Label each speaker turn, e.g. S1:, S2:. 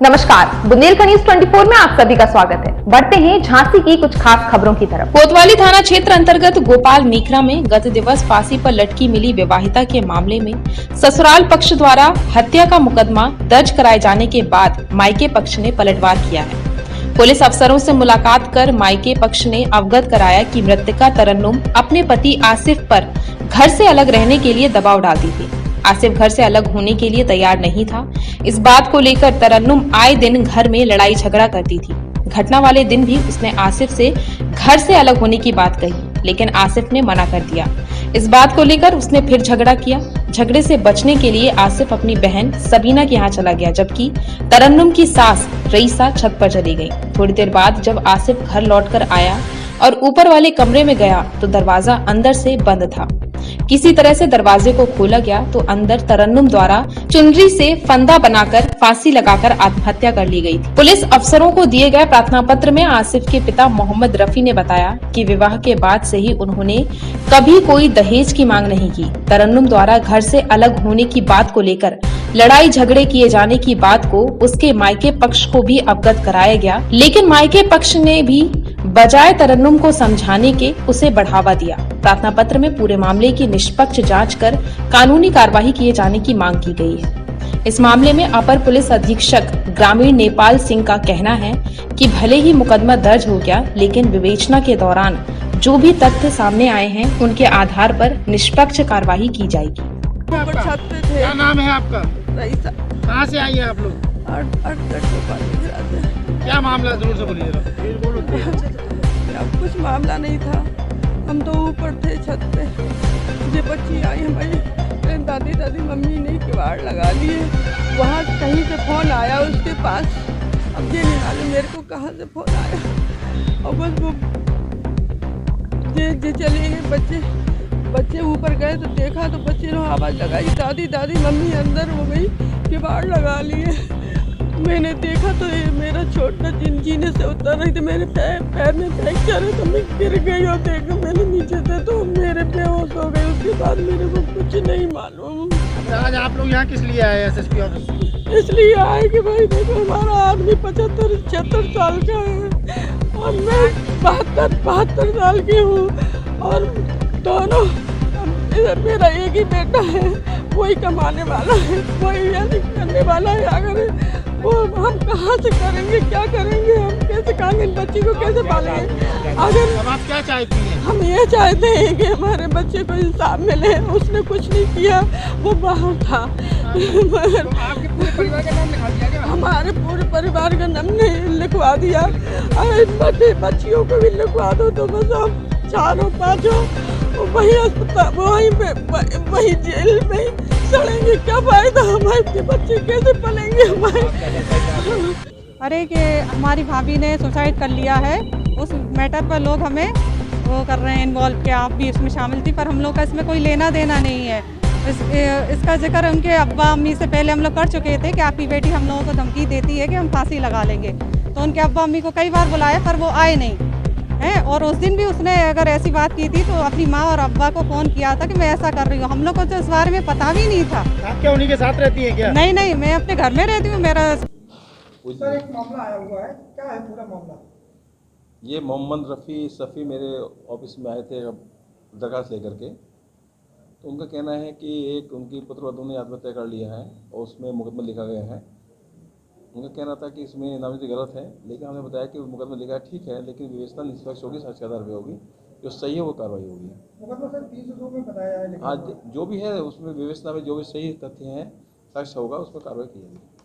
S1: नमस्कार, बुंदेलखंड न्यूज 24 में आप सभी का स्वागत है। बढ़ते हैं झांसी की कुछ खास खबरों की तरफ।
S2: कोतवाली थाना क्षेत्र अंतर्गत गोपाल मीखरा में गत दिवस फांसी पर लटकी मिली विवाहिता के मामले में ससुराल पक्ष द्वारा हत्या का मुकदमा दर्ज कराए जाने के बाद मायके पक्ष ने पलटवार किया है। पुलिस अफसरों से मुलाकात कर मायके पक्ष ने अवगत कराया कि मृतका तरन्नुम अपने पति आसिफ पर घर से अलग रहने के लिए दबाव डालती थी। आसिफ घर से अलग होने के लिए तैयार नहीं था। इस बात को लेकर तरन्नुम आए दिन घर में लड़ाई झगड़ा करती थी। घटना वाले दिन भी उसने आसिफ से घर से अलग होने की बात कही, लेकिन आसिफ ने मना कर दिया। इस बात को लेकर उसने फिर झगड़ा किया। झगड़े से बचने के लिए आसिफ अपनी बहन सबीना के यहाँ चला गया, जबकि तरन्नुम की सास रईसा छत पर चली गई। थोड़ी देर बाद जब आसिफ घर लौटकर आया और ऊपर वाले कमरे में गया तो दरवाजा अंदर से बंद था। किसी तरह से दरवाजे को खोला गया तो अंदर तरन्नुम द्वारा चुनरी से फंदा बनाकर फांसी लगाकर आत्महत्या कर ली गई थी। पुलिस अफसरों को दिए गए प्रार्थना पत्र में आसिफ के पिता मोहम्मद रफी ने बताया कि विवाह के बाद से ही उन्होंने कभी कोई दहेज की मांग नहीं की। तरन्नुम द्वारा घर से अलग होने की बात को लेकर लड़ाई झगड़े किए जाने की बात को उसके मायके पक्ष को भी अवगत कराया गया, लेकिन मायके पक्ष ने भी बजाय तरन्नुम को समझाने के उसे बढ़ावा दिया। प्रार्थना पत्र में पूरे मामले की निष्पक्ष जांच कर कानूनी कार्रवाई किए जाने की मांग की गई है। इस मामले में अपर पुलिस अधीक्षक ग्रामीण नेपाल सिंह का कहना है कि भले ही मुकदमा दर्ज हो गया, लेकिन विवेचना के दौरान जो भी तथ्य सामने आए हैं उनके आधार पर निष्पक्ष कार्रवाई की जाएगी।
S3: क्या नाम है आपका?
S4: रईसा।
S3: कहाँ से आई है आप लोग? क्या मामला जरूर से बोलिए।
S4: अब कुछ मामला नहीं था, हम तो ऊपर थे छत पे। मुझे बच्ची आई हमारी दादी मम्मी ने किवाड़ लगा लिए। वहाँ कहीं से फोन आया उसके पास, अब ये नहीं मालूम मेरे को कहाँ से फोन आया। और बस वो जे चले गए बच्चे ऊपर गए तो देखा तो बच्चे ने आवाज़ लगाई, दादी मम्मी अंदर हो गई, किवाड़ लगा लिए। मैंने देखा तो ये मेरा छोटा जीने से उतर रही थी, मेरे पैर में फ्रैक्चर है तो मैं गिर गई और देखा मैंने नीचे से तो मेरे बेहोश हो गए। उसके बाद मेरे को कुछ नहीं मालूम।
S3: आज आप लोग यहाँ किस लिए आए SSP ऑफिस?
S4: इसलिए आए कि भाई देखो हमारा आदमी 75-76 साल का है और मैं 72 साल की हूँ और दोनों इधर मेरा एक ही बेटा है, वही कमाने वाला है, वही करने वाला है। अगर वो हम कहाँ से करेंगे, क्या करेंगे, हम कैसे खाएंगे, बच्ची को कैसे पालेंगे? अगर
S3: आप क्या चाहती हैं?
S4: हम ये चाहते हैं कि हमारे बच्चे को इंसाफ मिले। उसने कुछ नहीं किया, वो बाहर था।
S3: तो आपके पूरे परिवार का नाम लिखा दिया गया?
S4: हमारे पूरे परिवार का नाम नहीं लिखवा दिया। अरे बच्चियों को भी लिखवा दो तो बस हम चारों पांचों वही अस्पताल वही जेल में सड़ेंगे। क्या फायदा, हमारे बच्चे कैसे पलेंगे हमारे?
S5: अरे कि हमारी भाभी ने सुसाइड कर लिया है, उस मैटर पर लोग हमें वो कर रहे हैं इन्वॉल्व कि आप भी इसमें शामिल थी, पर हम लोग का इसमें कोई लेना देना नहीं है। इसका जिक्र उनके अब्बा अम्मी से पहले हम लोग कर चुके थे कि आपकी बेटी हम लोगों को धमकी देती है कि हम फांसी लगा लेंगे, तो उनके अब्बा अम्मी को कई बार बुलाया पर वो आए नहीं हैं। और उस दिन भी उसने अगर ऐसी बात की थी तो अपनी माँ और अब्बा को फ़ोन किया था कि मैं ऐसा कर रही हूँ। हम लोग को तो इस बारे में पता भी नहीं था।
S3: आप क्या उन्हीं के साथ रहती हैं क्या?
S5: नहीं, मैं अपने घर में रहती हूँ। मेरा
S3: सर एक मामला आया हुआ है, क्या है पूरा मामला?
S6: ये मोहम्मद रफ़ी सफ़ी मेरे ऑफिस में आए थे दरखास्त लेकर के, तो उनका कहना है कि एक उनकी पुत्रवधू ने आत्महत्या कर लिया है और उसमें मुकदमा लिखा गया है। उनका कहना था कि इसमें नामजदगी गलत है, लेकिन हमने बताया कि मुकदमा लिखा है ठीक है, लेकिन विवेचना निष्पक्ष होगी, साक्ष्य आधार पे होगी, जो सही है वो कार्रवाई होगी।
S3: मुकदमा सर 302 में बताया है,
S6: आज जो भी है उसमें विवेचना में जो भी सही तथ्य हैं साक्ष्य होगा उस पर कार्रवाई की जाएगी।